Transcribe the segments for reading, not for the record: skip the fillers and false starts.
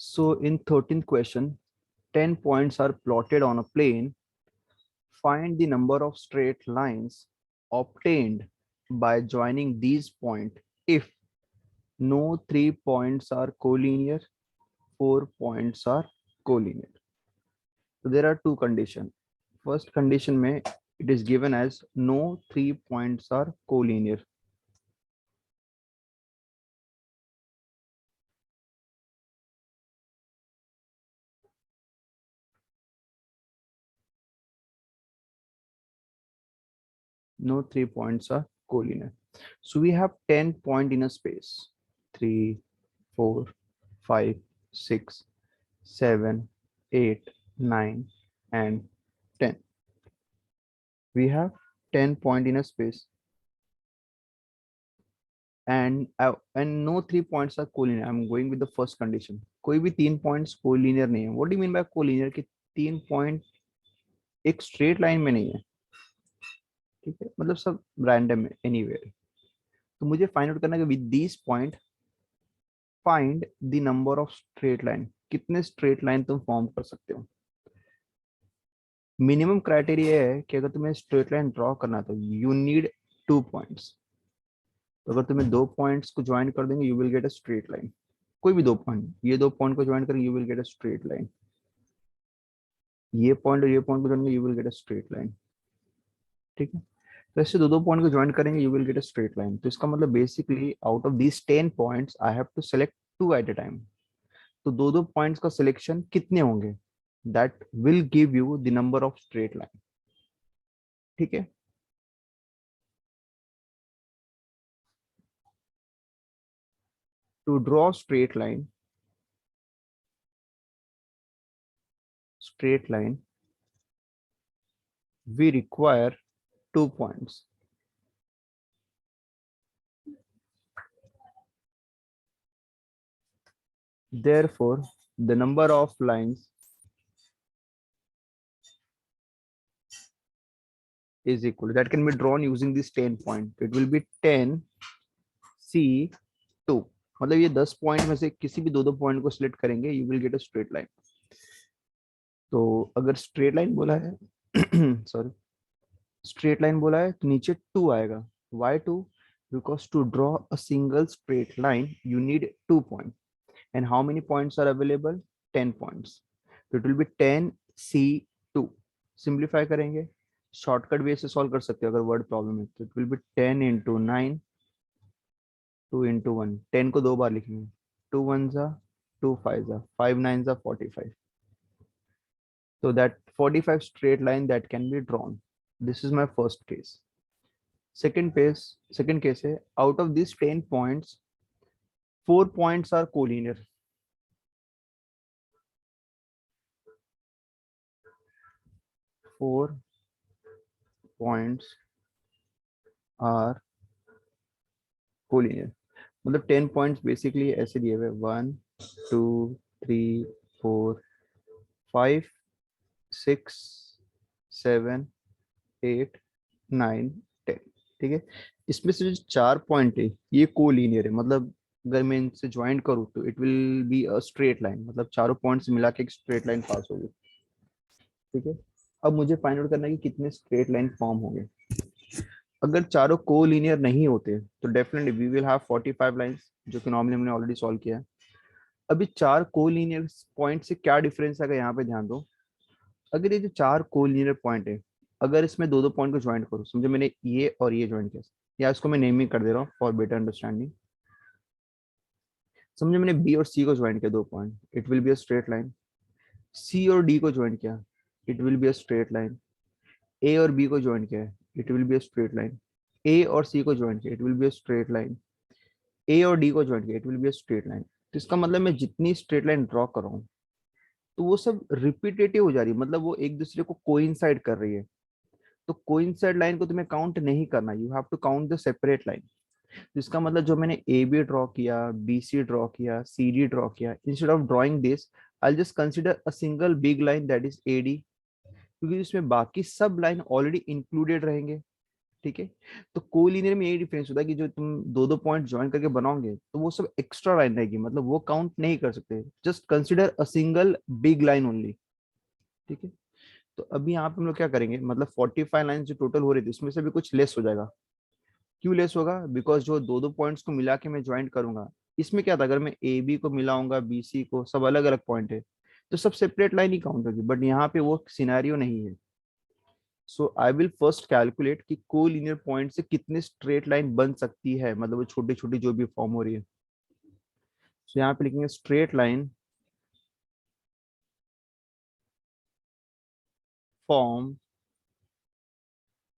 So in 13th question, 10 points are plotted on a plane. Find the number of straight lines obtained by joining these points if no 3 points are collinear, 4 points are collinear. So there are two conditions. First condition में it is given as no 3 points are collinear. No 3 points are collinear. So we have 10 points in a space. 3, 4, 5, 6, 7, 8, 9, and 10. We have 10 points in a space. And no 3 points are collinear. I'm going with the first condition. कोई भी 3 points collinear नहीं है. What do you mean by collinear? कि 3 point एक straight line में नहीं है. ठीक है, मतलब सब random है anywhere. तो मुझे फाइंड आउट करना है कि with this point find the number of straight line. कितने स्ट्रेट लाइन तुम फॉर्म कर सकते हो. मिनिमम क्राइटेरिया है कि अगर तुम्हें स्ट्रेट लाइन ड्रॉ करना है तो यू नीड 2 पॉइंट्स. तो अगर तुम्हें 2 पॉइंट्स को ज्वाइन कर देंगे you will get a straight line. कोई भी 2 पॉइंट, ये 2 पॉइंट को ज्वाइन करेंगे you will get a straight line. ये पॉइंट और ये पॉइंट को ज्वाइन करेंगे you will get a straight line. ठीक है, तो ऐसे दो पॉइंट को ज्वाइन करेंगे you will get a straight line. तो इसका मतलब basically out of these 10 points I have to select 2 at a time. तो दो पॉइंट्स का सिलेक्शन कितने होंगे that will give you the number of straight line. ठीक है, to draw straight line we require 2 points. Therefore, the number of lines is equal that can be drawn using this 10 point. It will be 10 C2. मतलब ये 10 point में से किसी भी दो point को सिलेक्ट करेंगे you will get a straight line. तो अगर स्ट्रेट लाइन बोला है सॉरी स्ट्रेट लाइन बोला है तो नीचे 2 आएगा. Why 2? Because to draw a single straight line you need 2 points. And how many points are available? 10 points. So it will be 10 C2. Simplify करेंगे, शॉर्टकट वे से solve कर सकते हो अगर वर्ड प्रॉब्लम है तो. It will B 10 into 9, 2 into 1. 10 को 2 बार लिखेंगे. 2 1s are 2 5s are 5 9s are 45. So that 45 straight line that can be drawn. This is my first case. Second case है out of these 10 points 4 points are collinear. 4 points are collinear. मतलब 10 points basically ऐसे दिए हुए 1 2 3 4 5 6 7 8 9 10. ठीक है, इसमें से जो 4 पॉइंट है ये कोलिनियर है. मतलब अगर मैं इनसे ज्वाइन करूँ तो it will be a straight line. मतलब चारों पॉइंट्स मिला के एक स्ट्रेट लाइन पास होगी. ठीक है, अब मुझे फाइंड आउट करना है कि कितने स्ट्रेट लाइन फॉर्म होंगे. अगर चारों कोलिनियर नहीं होते तो definitely we will have 45 lines जो कि नॉर्मली हमने ऑलरेडी सॉल्व किया है. अभी 4 कोलिनियर पॉइंट से क्या डिफरेंस है यहाँ पे ध्यान दो. अगर ये जो 4 कोलिनियर पॉइंट है अगर इसमें दो पॉइंट को ज्वाइन करो, समझो मैंने ये और ये ज्वाइन किया या इसको मैं नेमिंग कर दे रहा हूँ फॉर बेटर अंडरस्टैंडिंग. समझो मैंने बी और सी को ज्वाइन किया 2 point, it will be a straight line. C और डी को ज्वाइन किया it will be a straight line. A और बी को ज्वाइन किया है it will be a straight line. A और सी को ज्वाइन किया it will be a straight line. A और डी को ज्वाइन किया it will be a straight line. तो इसका मतलब मैं जितनी स्ट्रेट लाइन ड्रॉ कर रहा हूँ तो वो सब रिपीटेटिव हो जा रही है. मतलब वो एक दूसरे को कोइंसाइड कर रही है. तो कोइंसाइड लाइन को तुम्हें काउंट नहीं करना, you have to count the separate line. जिसका मतलब जो मैंने ए बी ड्रॉ किया, बी सी ड्रॉ किया, सी डी ड्रॉ किया, instead of drawing this I just consider a single big line that is A D. क्योंकि इसमें बाकी सब लाइन ऑलरेडी इंक्लूडेड रहेंगे. ठीक है। तो कोलिनियर में यही डिफरेंस होता है कि जो तुम दो दो पॉइंट ज्वाइन करके बनाओगे तो वो सब एक्स्ट्रा लाइन रहेगी, मतलब वो काउंट नहीं कर सकते, just consider a single big line only. ठीक है। तो अभी यहाँ पे हम लोग क्या करेंगे, मतलब 45 लाइन जो टोटल हो रही थी उसमें से भी कुछ लेस हो जाएगा। क्यों लेस होगा, बिकॉज जो दो दो पॉइंट्स को मिला के मैं ज्वाइंट करूंगा, इसमें क्या था, अगर मैं ए बी को मिलाऊंगा बी सी को, सब अलग अलग पॉइंट है, तो सब सेपरेट लाइन ही काउंट होगी, बट यहाँ पे वो सिनेरियो नहीं है। So I will first calculate कि कोलिनियर पॉइंट से कितने स्ट्रेट लाइन बन सकती है, मतलब वो छोटी छोटी जो भी फॉर्म हो रही है। सो यहाँ पे लिखेंगे straight line form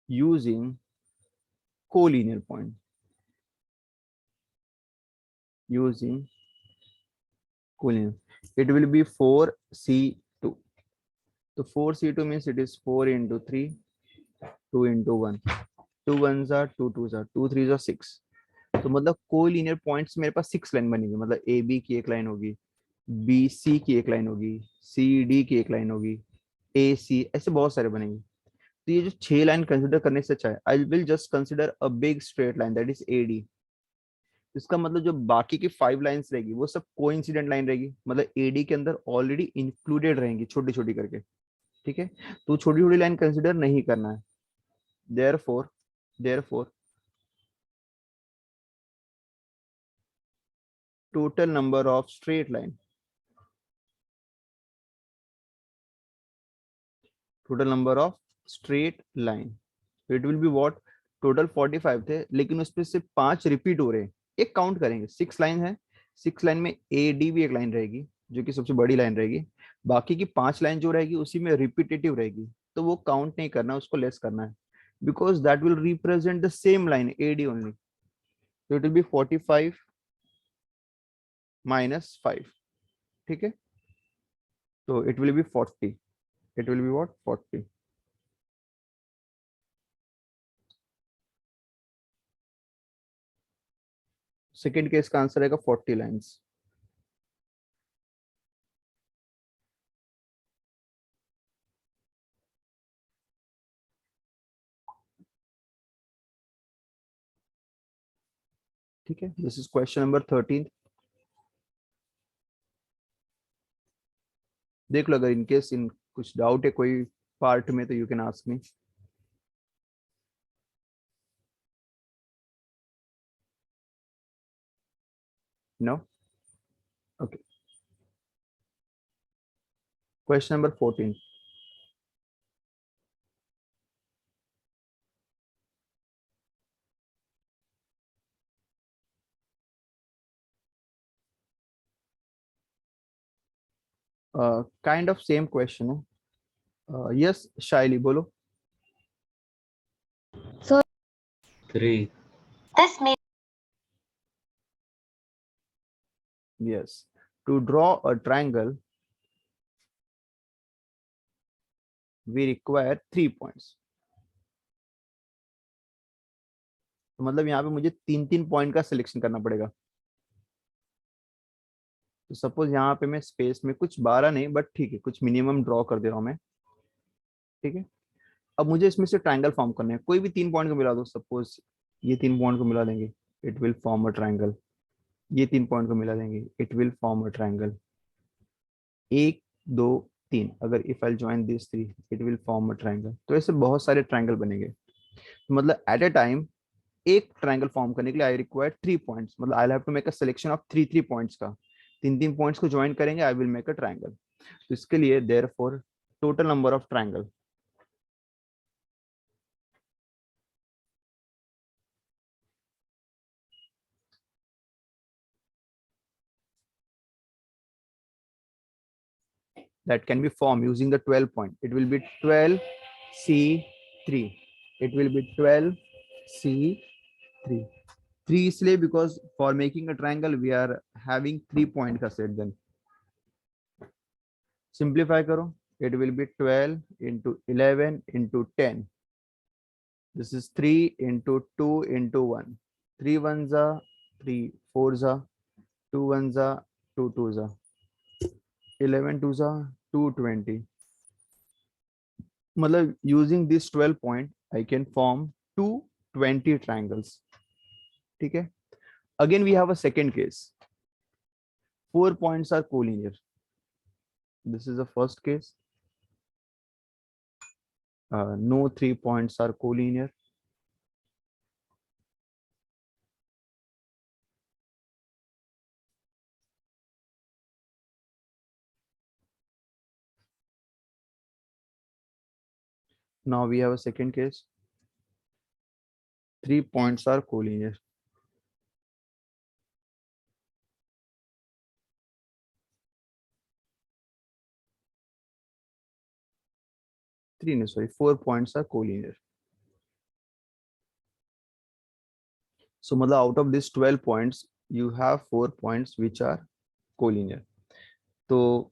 using collinear point, using collinear, it will B 4C2। तो 4C2 means it is 4 into 3, 2 into 1, 2 1s are 2 2s are 2 3s are 6। तो मतलब कोलिनियर पॉइंट्स मेरे पास 6 लाइन बनेगी, मतलब ए बी की एक लाइन होगी, बी सी की एक लाइन होगी, सी डी की एक लाइन होगी, ए सी, ऐसे बहुत सारे बनेंगे। तो ये जो 6 लाइन कंसिडर करने से अच्छा है, I will just consider a big straight line that is A D. इसका मतलब जो बाकी की 5 लाइन्स रहेगी वो सब कोइंसिडेंट लाइन रहेगी, मतलब एडी के अंदर ऑलरेडी इंक्लूडेड रहेंगी छोटी छोटी करके। ठीक है। तो छोटी छोटी लाइन कंसिडर नहीं करना है। Therefore total number of straight line, total number of straight line, it will be what, total 45 थे लेकिन उसमें से 5 रिपीट हो रहे हैं, एक काउंट करेंगे, 6 लाइन है, 6 लाइन में ए डी भी एक लाइन रहेगी जो कि सबसे बड़ी लाइन रहेगी, बाकी की 5 लाइन जो रहेगी उसी में रिपीटेटिव रहेगी, तो वो काउंट नहीं करना, उसको लेस करना है, because that will represent the same line A D only. तो इट विल बी 45 -5। ठीक है। तो it will B 40, it will be what 40। Second case का आंसर आएगा 40 लाइन्स। ठीक है, दिस इज क्वेश्चन नंबर 13। देख लो, अगर इनकेस इन कुछ डाउट है कोई पार्ट में तो you can ask me. No. Okay, question number 14। Kind of same question है। यस शाइली बोलो। So 3. this may yes, to draw a triangle we require 3 points. तो मतलब यहाँ पे मुझे 3 3 पॉइंट का सिलेक्शन करना पड़ेगा। तो सपोज यहाँ पे मैं स्पेस में कुछ 12 नहीं, बट ठीक है कुछ मिनिमम ड्रॉ कर दे रहा हूँ मैं। ठीक है। अब मुझे इसमें से ट्रायंगल फॉर्म करना है, कोई भी 3 पॉइंट को मिला दो, सपोज ये 3 पॉइंट को मिला देंगे, it will form a triangle. ये 3 पॉइंट को मिला देंगे, it will form a triangle. 1 2 3, अगर if I join this 3 it will form a triangle. तो ऐसे बहुत सारे ट्रायंगल बनेंगे, तो मतलब एट अ टाइम एक ट्रायंगल फॉर्म करने के लिए आई रिक्वायर 3 पॉइंट्स, मतलब I have to make a selection of 3 3 points का। 3 3 पॉइंट्स को ज्वाइन करेंगे, I will make a triangle. तो इसके लिए therefore total number of triangle, that can be formed using the 12 point, it will be 12C3, it will be 12C3। 3 इसलिए because for making a triangle we are having 3 point का set, then simplify करो, it will be 12 into 11 into 10, this is 3 into 2 into 1, 3 1s are 3 4s are 2 1s are 2 2s are 11 2s are 220। मतलब using this 12 point I can form 2 20 triangles. ठीक है. Again we have a second case. 4 points are collinear. This is the first case. No 3 points are collinear. Now we have a second case. 3 points are collinear. Three, no, sorry, 4 points are collinear. So मतलब out of this 12 points, you have 4 points which are collinear. तो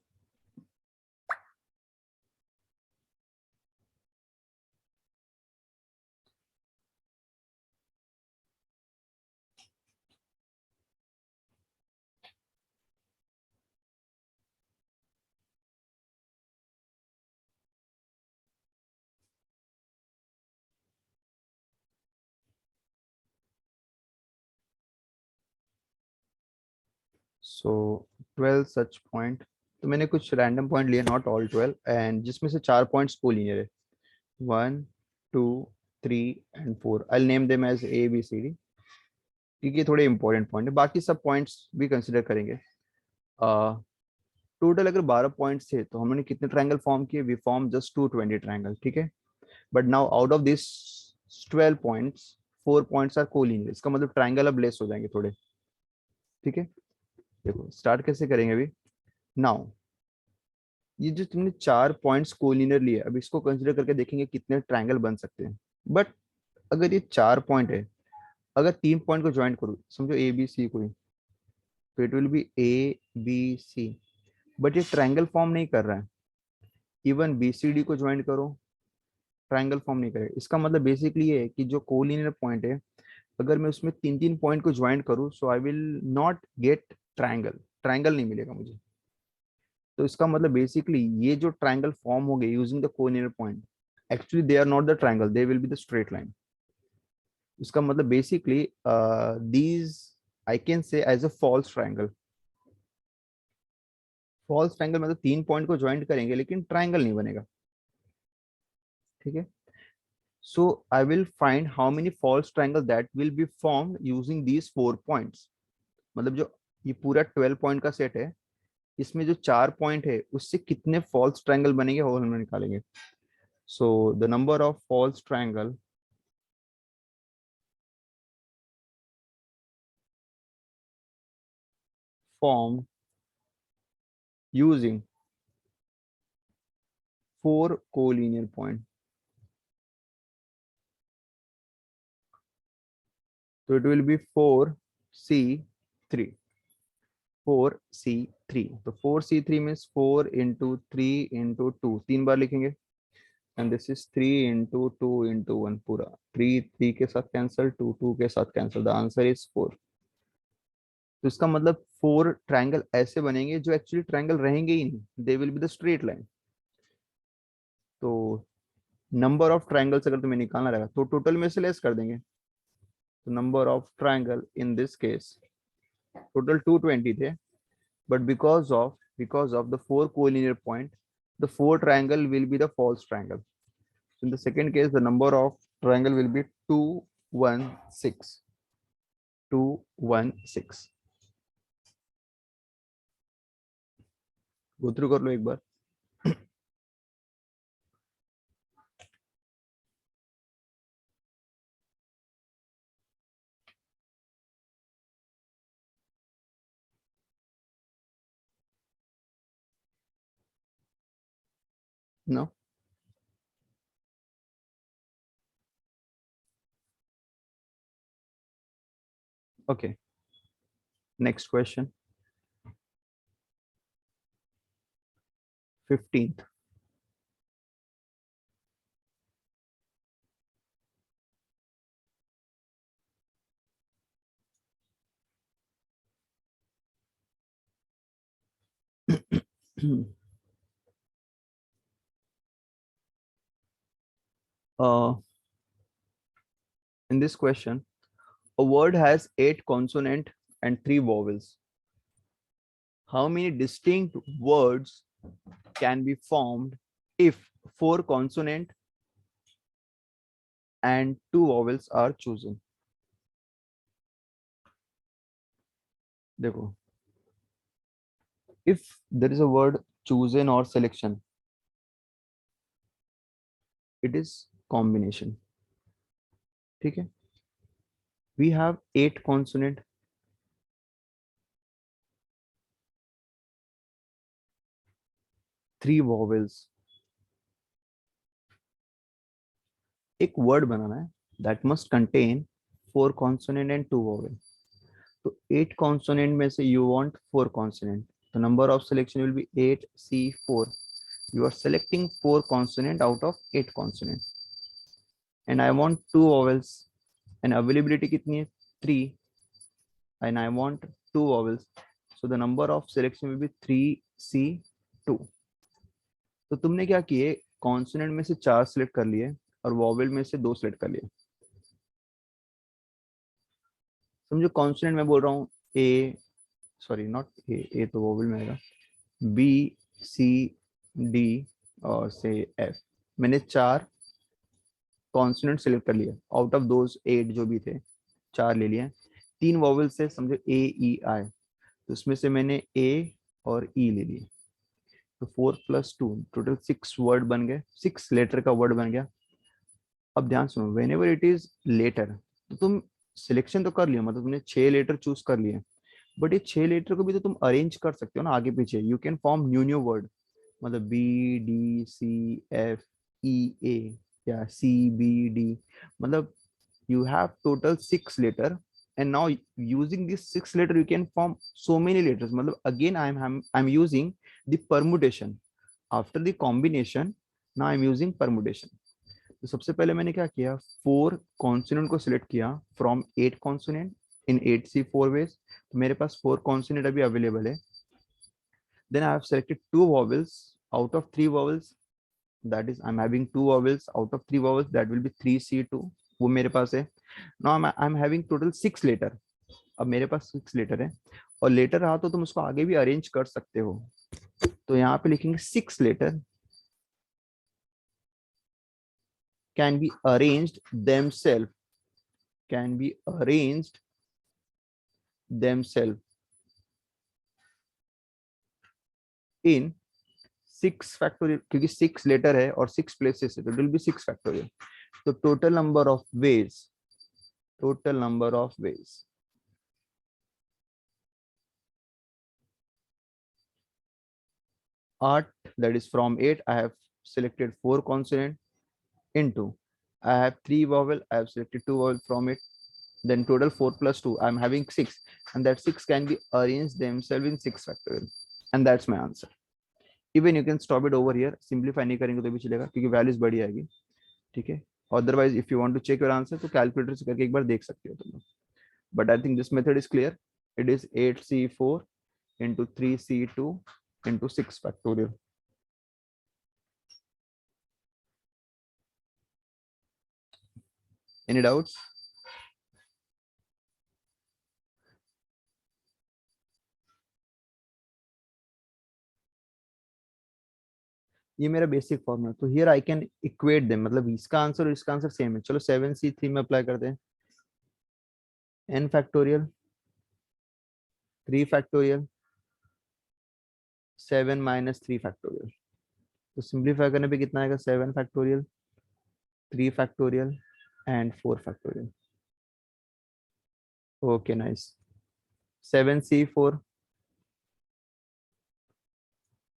सो 12 सच point. तो मैंने कुछ random point लिए, not all 12, and जिसमें से 4 points collinear है. 1 2 3 and 4. I name them as A B C D, क्योंकि ये थोड़े इंपॉर्टेंट पॉइंट है. बाकी सब पॉइंट्स भी कंसिडर करेंगे. टोटल अगर 12 पॉइंट्स थे तो हमने कितने ट्रायंगल फॉर्म किए? We form just 220 triangle. ठीक है. But now out of this 12 points, 4 points are collinear. इसका मतलब ट्रायंगल अब लेस हो जाएंगे थोड़े. ठीक है. देखो स्टार्ट कैसे करेंगे अभी. नाउ ये जो तुमने 4 पॉइंट्स कोलिनियर लिए, अब इसको कंसिडर करके देखेंगे कितने ट्रायंगल बन सकते हैं. बट अगर ये 4 पॉइंट है, अगर 3 पॉइंट को ज्वाइन करो, समझो ए बी सी कोई, तो it will be A B C. But ये ट्रायंगल फॉर्म नहीं कर रहा है. इवन बी सी डी को ज्वाइन करो, ट्रायंगल फॉर्म नहीं करेगा. इसका मतलब बेसिकली ये है कि जो कोलिनियर पॉइंट है, अगर मैं उसमें 3 पॉइंट को ज्वाइन करूँ, so I will not get triangle. Triangle नहीं मिलेगा मुझे. तो इसका मतलब बेसिकली ये जो ट्रायंगल फॉर्म हो गए using the collinear point, actually they are not the triangle, they will be the straight line. इसका मतलब basically these I can say as a false triangle. False triangle मतलब 3 पॉइंट को join करेंगे लेकिन triangle नहीं बनेगा. ठीक है. So I will find how many falls triangle that will be form using these 4 points. मतलब जो ये पूरा 12 पॉइंट का सेट है, इसमें जो 4 पॉइंट है उससे कितने फॉल्स ट्रायंगल बनेंगे वो हम निकालेंगे. So the number of false triangle formed using 4 collinear points. So it will be 4C3. 4C3. तो 4C3 means 4 into 3 into 2. 3 बार लिखेंगे. And this is 3 into 2 into 1 पूरा. 3 3 के साथ कैंसिल, 2 2 के साथ कैंसिल. The answer is 4. तो इसका मतलब 4 ट्रायंगल ऐसे बनेंगे जो एक्चुअली ट्रायंगल रहेंगे ही नहीं. दे will be the straight line. तो नंबर ऑफ ट्रायंगल्स अगर तुम्हें निकालना रहेगा तो टोटल में से लेस कर देंगे. तो number of triangle in this case total 220 थे. But because of the 4 collinear point, the 4 triangle will be the false triangle. So in the second case, the number of triangle will be 216. 216. Go through कर लो एक बार. No. Okay. Next question. 15th. uh, In this question, a word has 8 consonant and 3 vowels. How many distinct words can be formed if 4 consonant and 2 vowels are chosen? देखो, if there is a word chosen or selection, it is combination. ठीक है? We have 8 consonant, 3 vowels. एक word बनाना है that must contain 4 consonant and 2 vowel. तो 8 consonant में से you want 4 consonant. The number of selection will be 8C4. You are selecting 4 consonant out of 8 consonant. And I want 2 vowels. And availability कितनी है? 3. And I want 2 vowels. So the number of selection will be 3C2. तो तुमने क्या किए? Consonant में से 4 select कर लिए और वॉवेल में से 2 सिलेक्ट कर लिए. समझो कॉन्सोनेंट में बोल रहा हूँ ए, सॉरी नॉट ए तो वोवेल में आएगा, बी सी डी और से एफ. मैंने 4 कॉन्सोनेंट सिलेक्ट कर लिया आउट ऑफ दोज 8 जो भी थे, 4 ले लिए. 3 वोवेल से समझो ए ई आई, तो उसमें से मैंने ए और ई ले लिए. तो 4 + 2 टोटल 6 वर्ड बन गए, 6 लेटर का वर्ड बन गया. अब ध्यान सुनो, whenever it is letter, तो तुम सिलेक्शन तो कर लिया, मतलब तुमने 6 लेटर चूज कर लिए, बट ये 6 लेटर को भी तो तुम अरेंज कर सकते हो ना आगे पीछे. You can form new word, मतलब B D C F E A या सी बी डी, मतलब you have total 6 letter, and now using this 6 letter you can form so many letters. मतलब again I'm using the permutation after the combination. Now I'm using permutation. तो सबसे पहले मैंने क्या किया, 4 consonant को select किया from 8 consonant in 8C4 ways. तो मेरे पास 4 कॉन्सोनेंट अभी अवेलेबल है. Then I have selected 2 vowels out of 3 vowels, that is I'm having 2 vowels out of 3 vowels, that will be 3C2. वो मेरे पास है. Now I am having total 6 letter. अब मेरे पास 6 लेटर है, और लेटर रहा तो तुम उसको आगे भी अरेंज कर सकते हो. तो यहाँ पे लिखेंगे 6 letter can be arranged themselves, can be arranged themselves in 6 factorial, क्योंकि 6 लेटर है और 6 प्लेसेस है, तो इट विल बी 6 factorial. तो total number of ways, total number of ways, 8. That is from 8 I have selected 4 consonant into I have 3 vowel, I have selected 2 vowel from it. Then total 4 + 2 I'm having 6, and that 6 can be arranged themselves in 6 factorial, and that's my answer. Even you can stop it over here, simplify नहीं करेंगे तो भी चलेगा क्योंकि values बड़ी आएगी. ठीक है, otherwise if you want to check your answer तो कैलकुलेटर से करके एक बार देख सकते हो तुम. But I think this method is clear. It is 8C4 into 3C2 into 6 factorial. Any doubts? ये मेरा बेसिक फॉर्मूला. तो here I can equate them, मतलब इसका आंसर और इसका आंसर सेम है. चलो 7C3 में अप्लाई करते हैं. n factorial, 3 factorial, 7 - 3 factorial. तो सिंप्लीफाई करने पे कितना आएगा, 7 factorial, 3 factorial and 4 factorial. Okay nice. 7C4,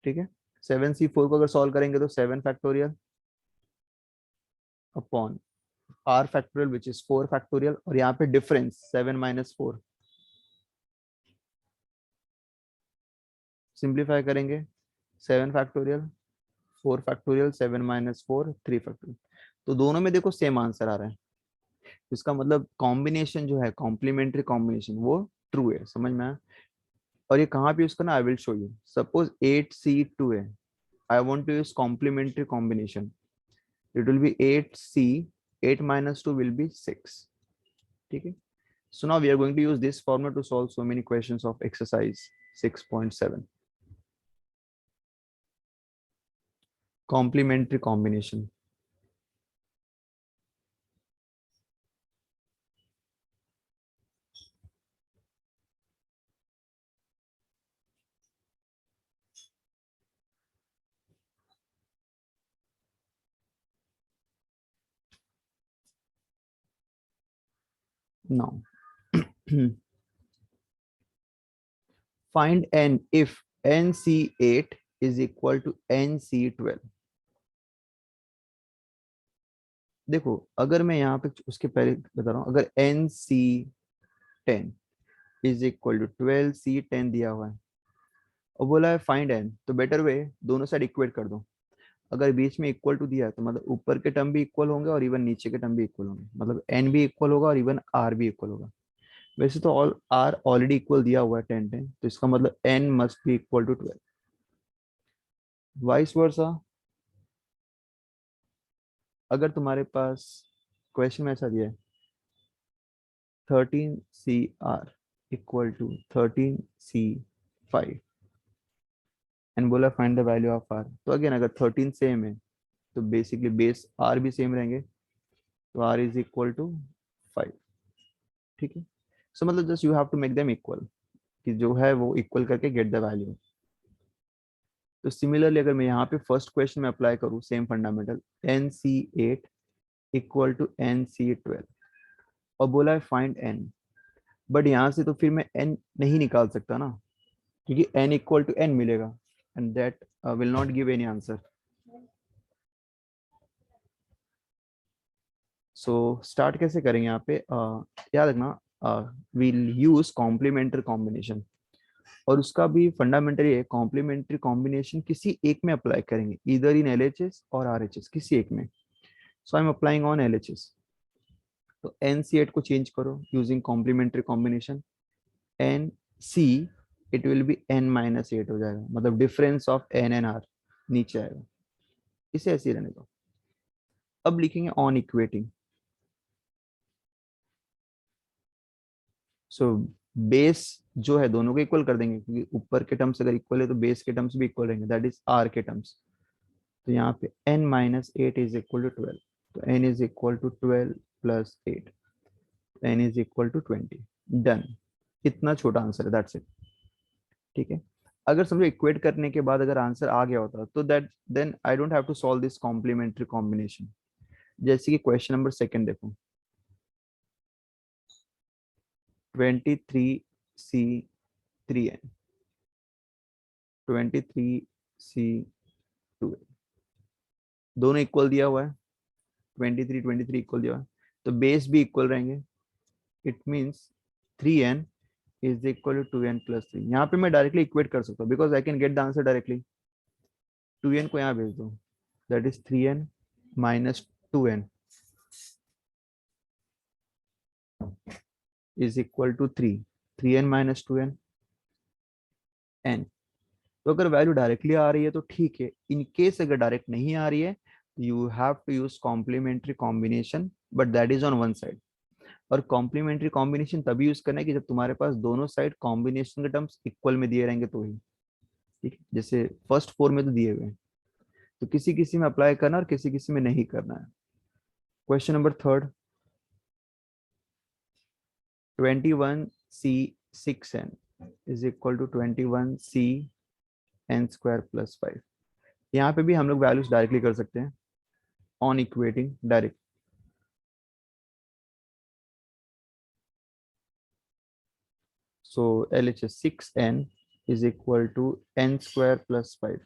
ठीक है. 7C4 को अगर सॉल्व करेंगे तो 7 factorial upon r factorial which is 4 factorial, और यहाँ पे डिफरेंस 7 - 4. सिंप्लीफाई करेंगे 7 फैक्टोरियल, 4 फैक्टोरियल, 7 - 4, 3 फैक्टोरियल. तो दोनों में देखो सेम आंसर आ रहा है. इसका मतलब कॉम्बिनेशन जो है, कॉम्प्लीमेंट्री कॉम्बिनेशन, वो ट्रू है. समझ में आया? और ये कहाँ पे यूज करना, I will show you. Suppose 8C2 है, I want to use complementary combination. It will be 8C, 8 - 2 will be 6. ठीक है. So now we are going to use this formula to solve so many questions of exercise 6.7. Complementary combination. Now find n if nc8 is equal to nc12. देखो अगर मैं यहाँ पे उसके पहले बता रहा हूँ, अगर nc10 is equal to 12c10 दिया हुआ है और बोला है फाइंड n, तो बेटर वे दोनों साइड इक्वेट कर दो. अगर बीच में इक्वल टू दिया है तो मतलब ऊपर के टर्म भी इक्वल होंगे और इवन नीचे के टर्म भी इक्वल होंगे, मतलब n भी इक्वल होगा और इवन r भी इक्वल होगा. वैसे तो ऑल r ऑलरेडी इक्वल दिया हुआ है 10 10, तो इसका मतलब n must be equal to 12. Vice versa अगर तुम्हारे पास क्वेश्चन में ऐसा दिया है 13cr equal to 13c5 and बोला find the value of r, तो अगेन अगर 13 सेम है तो बेसिकली बेस r भी सेम रहेंगे, तो r इज इक्वल टू 5. ठीक है. सो मतलब just you have to make them equal, कि जो है वो इक्वल करके गेट द वैल्यू. तो सिमिलरली अगर मैं यहाँ पे फर्स्ट क्वेश्चन में अप्लाई करूँ same fundamental, nc8 equal to nc12 और बोला है फाइंड n, बट यहाँ से तो फिर मैं n नहीं निकाल सकता ना, क्योंकि n इक्वल टू n मिलेगा and that will not give any answer. So start कैसे करेंगे यहाँ पे, याद रखना विल यूज कॉम्प्लीमेंट्री कॉम्बिनेशन, और उसका भी फंडामेंटल है कॉम्प्लीमेंट्री कॉम्बिनेशन किसी एक में अप्लाई करेंगे, इधर इन LHS और RHS किसी एक में. So I am applying on LHS. तो nc8 को चेंज करो using complementary combination, nc it will be n-8 हो जाएगा, मतलब difference of n and r नीचे आएगा. इसे ऐसे ही रहने दो. अब लिखेंगे ऑन इक्वेटिंग. सो बेस जो है दोनों को इक्वल कर देंगे, क्योंकि ऊपर के टर्म्स अगर इक्वल है तो बेस के टर्म्स भी इक्वल रहेंगे, दैट इज r के टर्म्स. तो यहाँ पे n-8 इज इक्वल टू 12, तो n is equal to 12 plus 8, n is equal to 20. Done. इतना छोटा आंसर है, दैट्स इट. ठीक है. अगर समझो इक्वेट करने के बाद अगर आंसर आ गया होता तो that then I don't have to solve this complementary combination. जैसे कि क्वेश्चन नंबर सेकंड देखो, 23c3n 23c2n दोनों इक्वल दिया हुआ है, 23 इक्वल दिया हुआ है, तो बेस भी इक्वल रहेंगे. It means 3n is equal to 2n plus 3. यहाँ पे मैं डायरेक्टली इक्वेट कर सकता हूँ because I can get the answer directly. 2n को यहाँ भेज दो, that is 3n minus 2n is equal to 3. 3n minus 2n n. तो अगर वैल्यू डायरेक्टली आ रही है तो ठीक है, इन केस अगर डायरेक्ट नहीं आ रही है you have to use complementary combination, but that is on one side. और कॉम्प्लीमेंट्री कॉम्बिनेशन तभी यूज करना है कि जब तुम्हारे पास दोनों साइड कॉम्बिनेशन के टर्म्स इक्वल में दिए रहेंगे तो ही. ठीक है. जैसे फर्स्ट 4 में तो दिए हुए हैं, तो किसी किसी में अप्लाई करना और किसी किसी में नहीं करना है. Question number third, 21c6n is equal to 21c n² plus 5. यहाँ पे भी हम लोग वैल्यूज डायरेक्टली कर सकते हैं on equating direct. So LHS 6n is equal to n² plus 5.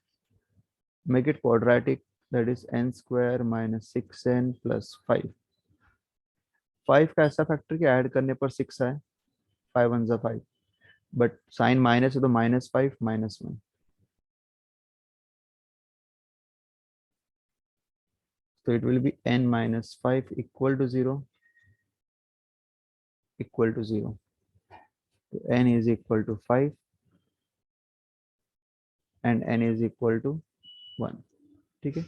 Make it quadratic, that is n² minus 6n plus 5. 5 का ऐसा फैक्टर कि ऐड करने पर 6 आए, 5 1 जा 5, बट साइन माइनस है तो -5 -1. So it will be n minus 5 equal to 0 equal to 0. So n is equal to 5 and n is equal to 1. ठीक है.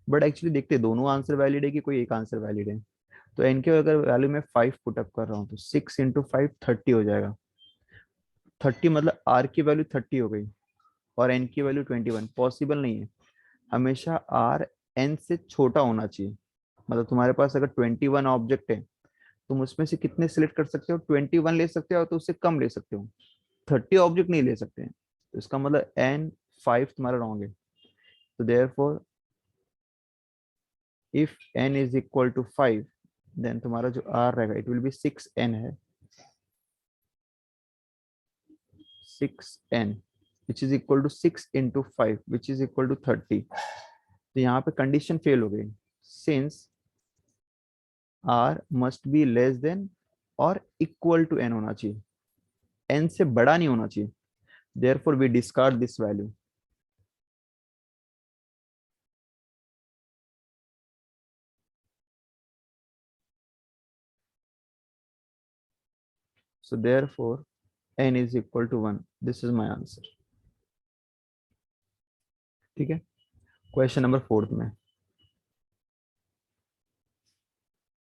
बट एक्चुअली देखते दोनों आंसर वैलिड है कि कोई एक आंसर वैलिड है. तो n के अगर वैल्यू में 5 पुट अप कर रहा हूँ तो 6 इंटू 5 30 हो जाएगा। 30 मतलब r की वैल्यू 30 हो गई और n की वैल्यू 21। पॉसिबल नहीं है, हमेशा r n से छोटा होना चाहिए। मतलब तुम्हारे पास अगर 21 ऑब्जेक्ट है, तुम उसमें से कितने सिलेक्ट कर सकते हो? 21 ले सकते हो, तो उससे कम ले सकते हो, 30 ऑब्जेक्ट नहीं ले सकते हैं। तो इसका मतलब n 5 तुम्हारा रॉन्ग है। तो therefore if n is equal to 5, then तुम्हारा जो r रहेगा इट विल बी 6n है, 6n which is equal to 6 into 5 which is equal to 30। तो यहाँ पे कंडीशन फेल हो गई, since r must be less than और इक्वल टू n होना चाहिए, n से बड़ा नहीं होना चाहिए। Therefore we discard this value. So therefore n is equal to 1. This is my answer. ठीक है। क्वेश्चन नंबर 4 में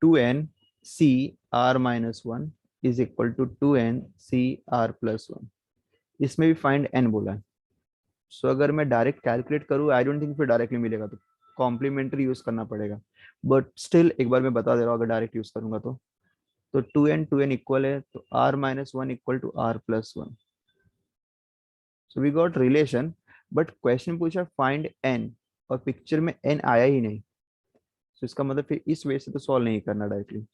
2n c r minus 1 is equal to 2n c r plus 1। इसमें भी फाइंड n बोला है। सो अगर मैं डायरेक्ट कैलकुलेट करूँ, आई डोंट थिंक फिर डायरेक्टली मिलेगा, तो कॉम्प्लीमेंट्री यूज करना पड़ेगा। बट स्टिल एक बार मैं बता दे रहा हूँ, अगर डायरेक्ट यूज करूंगा तो 2n इक्वल है, तो r minus 1 equal to r plus 1। So we got relation, but question पूछा फाइंड n और पिक्चर में n आया ही नहीं। तो इसका मतलब फिर इस वे से तो सॉल्व नहीं करना directly,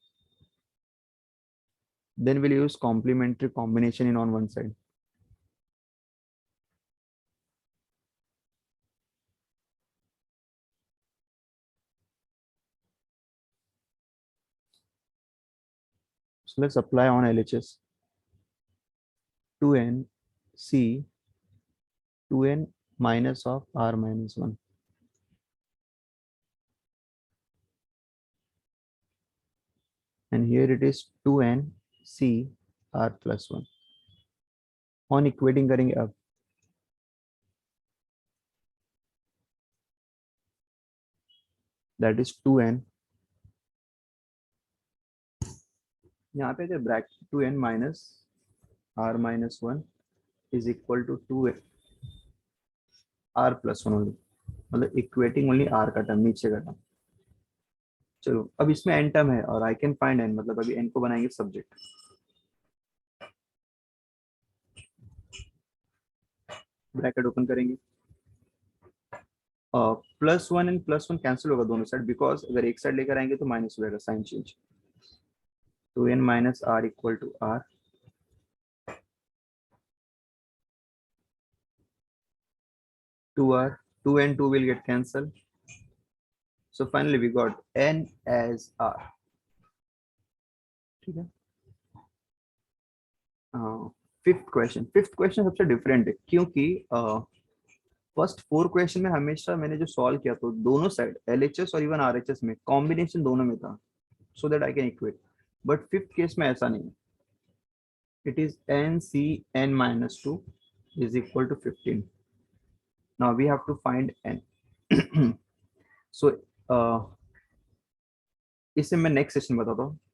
then will use complementary combination in on one side. So let's apply on LHS. 2n c 2n minus of r minus 1, and here it is 2n c r plus 1। on equating करेंगे अब, that is 2n, यहाँ पे bracket 2n minus r minus 1 is equal to 2 r plus 1 only, मतलब equating only r का term, नीचे का term. चलो अब इसमें n टर्म है और आई कैन फाइंड n, मतलब अभी n को बनाएंगे सब्जेक्ट। ब्रैकेट ओपन करेंगे, प्लस 1 एंड प्लस 1 कैंसिल होगा दोनों साइड, बिकॉज अगर एक साइड लेकर आएंगे तो माइनस हो जाएगा, sign change. 2n minus r equal to r, 2r, 2 and 2 will get cancelled. So finally we got n as r। ठीक है। फिफ्थ क्वेश्चन सबसे डिफरेंट है, क्योंकि फर्स्ट 4 क्वेश्चन में हमेशा मैंने जो सॉल्व किया तो दोनों साइड LHS और इवन RHS में कॉम्बिनेशन दोनों में था, so that I can equate. But fifth case में ऐसा नहीं है, it is n c n minus 2 is equal to 15। now we have to find n। so इसे मैं नेक्स्ट सेशन बताता हूँ।